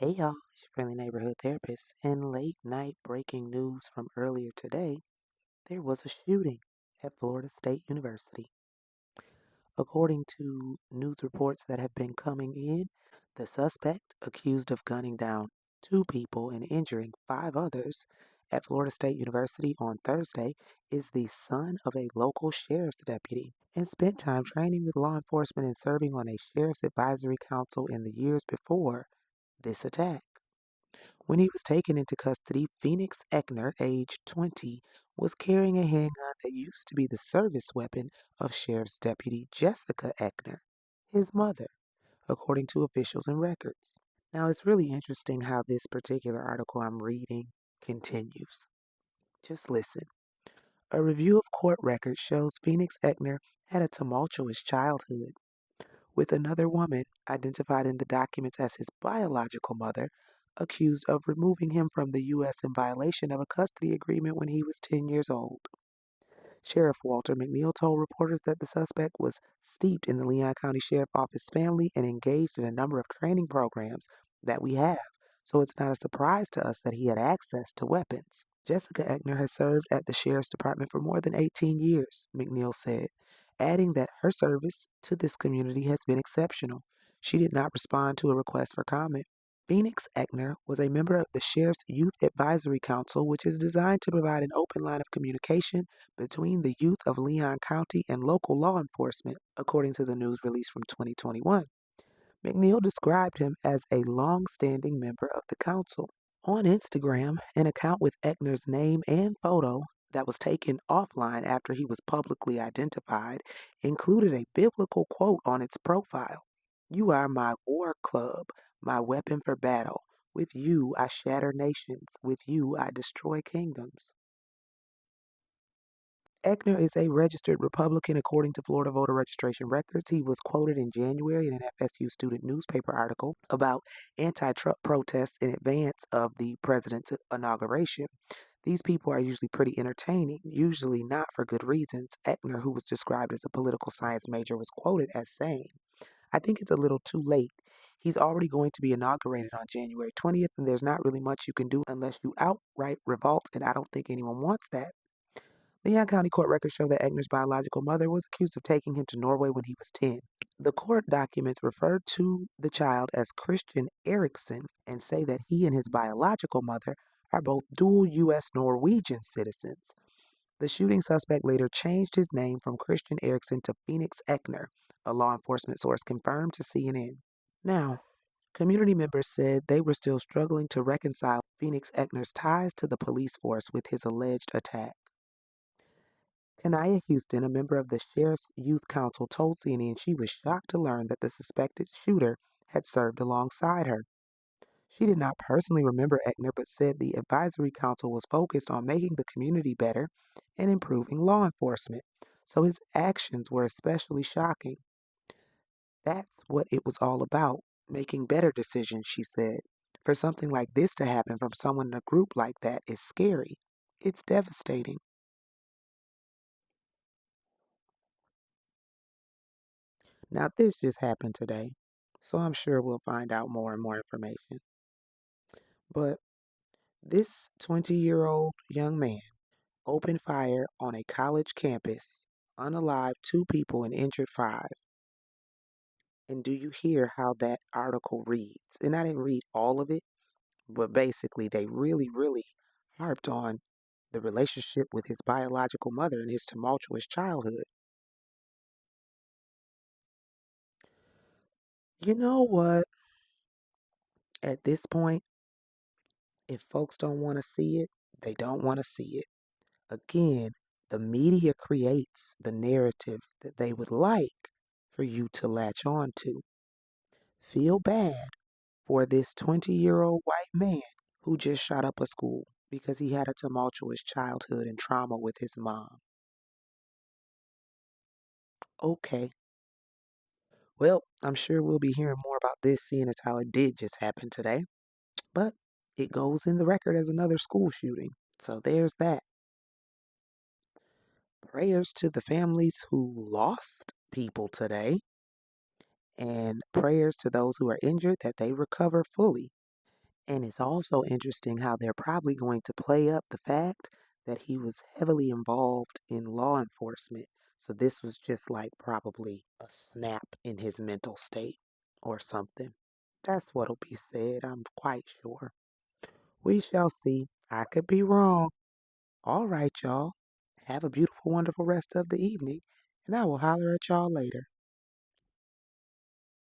Hey y'all, it's your friendly neighborhood therapist. And late night breaking news from earlier today, there was a shooting at Florida State University. According to news reports that have been coming in, the suspect accused of gunning down two people and injuring five others at Florida State University on Thursday is the son of a local sheriff's deputy and spent time training with law enforcement and serving on a sheriff's advisory council in the years before this attack. When he was taken into custody, Phoenix Ikner, age 20, was carrying a handgun that used to be the service weapon of Sheriff's Deputy Jessica Ikner, his mother, according to officials and records. Now, it's really interesting how this particular article I'm reading continues. Just listen. A review of court records shows Phoenix Ikner had a tumultuous childhood, with another woman, identified in the documents as his biological mother, accused of removing him from the U.S. in violation of a custody agreement when he was 10 years old. Sheriff Walter McNeil told reporters that the suspect was steeped in the Leon County Sheriff Office family and engaged in a number of training programs that we have, so it's not a surprise to us that he had access to weapons. Jessica Ekner has served at the Sheriff's Department for more than 18 years, McNeil said, adding that her service to this community has been exceptional. She did not respond to a request for comment. Phoenix Ekner was a member of the Sheriff's Youth Advisory Council, which is designed to provide an open line of communication between the youth of Leon County and local law enforcement, according to the news release from 2021. McNeil described him as a long-standing member of the council. On Instagram, an account with Ekner's name and photo that was taken offline after he was publicly identified included a biblical quote on its profile. "You are my war club, my weapon for battle. With you I shatter nations. With you I destroy kingdoms." Ekner is a registered Republican according to Florida voter registration records. He was quoted in January in an FSU student newspaper article about anti-Trump protests in advance of the president's inauguration. These people are usually pretty entertaining, usually not for good reasons. Ekner, who was described as a political science major, was quoted as saying, "I think it's a little too late. He's already going to be inaugurated on January 20th, and there's not really much you can do unless you outright revolt, and I don't think anyone wants that." Leon County court records show that Egner's biological mother was accused of taking him to Norway when he was 10. The court documents refer to the child as Christian Eriksen and say that he and his biological mother are both dual U.S. Norwegian citizens. The shooting suspect later changed his name from Christian Eriksen to Phoenix Ekner, a law enforcement source confirmed to CNN. Now, community members said they were still struggling to reconcile Phoenix Ekner's ties to the police force with his alleged attack. Kanaya Houston, a member of the Sheriff's Youth Council, told CNN she was shocked to learn that the suspected shooter had served alongside her. She did not personally remember Ekner, but said the advisory council was focused on making the community better and improving law enforcement, so his actions were especially shocking. "That's what it was all about, making better decisions," she said. "For something like this to happen from someone in a group like that is scary. It's devastating." Now, this just happened today, so I'm sure we'll find out more and more information. But this 20-year-old young man opened fire on a college campus, unalived two people and injured five. And do you hear how that article reads? And I didn't read all of it, but basically they really harped on the relationship with his biological mother and his tumultuous childhood. You know what? At this point, if folks don't want to see it, they don't want to see it. Again, the media creates the narrative that they would like for you to latch on to. Feel bad for this 20-year-old white man who just shot up a school because he had a tumultuous childhood and trauma with his mom. Okay, well, I'm sure we'll be hearing more about this seeing as how it did just happen today, but it goes in the record as another school shooting. So there's that. Prayers to the families who lost people today, and prayers to those who are injured that they recover fully. And it's also interesting how they're probably going to play up the fact that he was heavily involved in law enforcement. So this was just like probably a snap in his mental state or something. That's what'll be said, I'm quite sure. We shall see. I could be wrong. All right, y'all. Have a beautiful, wonderful rest of the evening, and I will holler at y'all later.